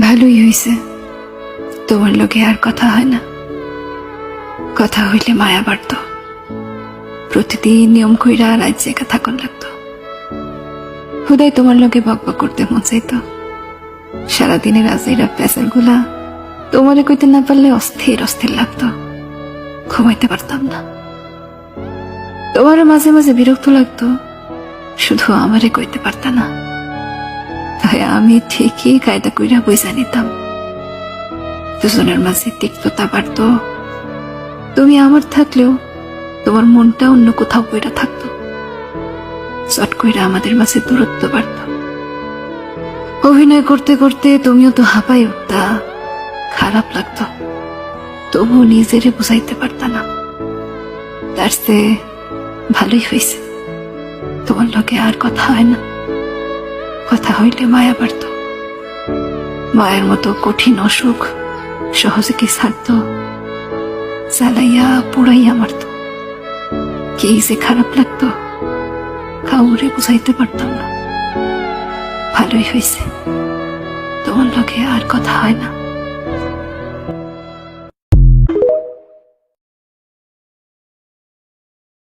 ভালোই হয়েছে, তোমার লোকে আর কথা হয় না। কথা হইলে মায়া বাড়ত, প্রতিদিন নিয়ম কইরা রাত জেগে থাকুন লাগতো। হুদাই তোমার লোকে বকবক করতে মন চাইতো। সারাদিনের আজেরা প্যাসেল গুলা তোমারে কইতে না পারলে অস্থির অস্থির লাগতো, ঘুমাইতে পারতাম না। তোমারও মাঝে মাঝে বিরক্ত লাগতো, শুধু আমারে কইতে পারতা না। তাই আমি ঠিকই কায়দা কইরা বইসা নিতাম। দুজনের মাঝে তিক্ততা বাড়তো। তুমি আমার থাকলেও তোমার মনটা অন্য কোথাও কইরা থাকতো। চট কইরা আমাদের মাঝে দূরত্ব বাড়তো। অভিনয় করতে করতে তুমিও তো হাঁপাই উঠতা, খারাপ লাগতো, তবু নিজেরে বুঝাইতে পারতা না। তার চেয়ে ভালোই হয়েছে, তোমার লগে আর কথা হয় না। কথা হইলে মায়া বাড়ত। মায়ের মতো কঠিন অসুখ সহজে কি ছাড়তো? জ্বালাইয়া পোড়াইয়া মারত। কি যে খারাপ লাগতো, কাউরে বুঝাইতে পারতাম না। ভালোই হয়েছে, তোমার লগে আর কথা হয় না।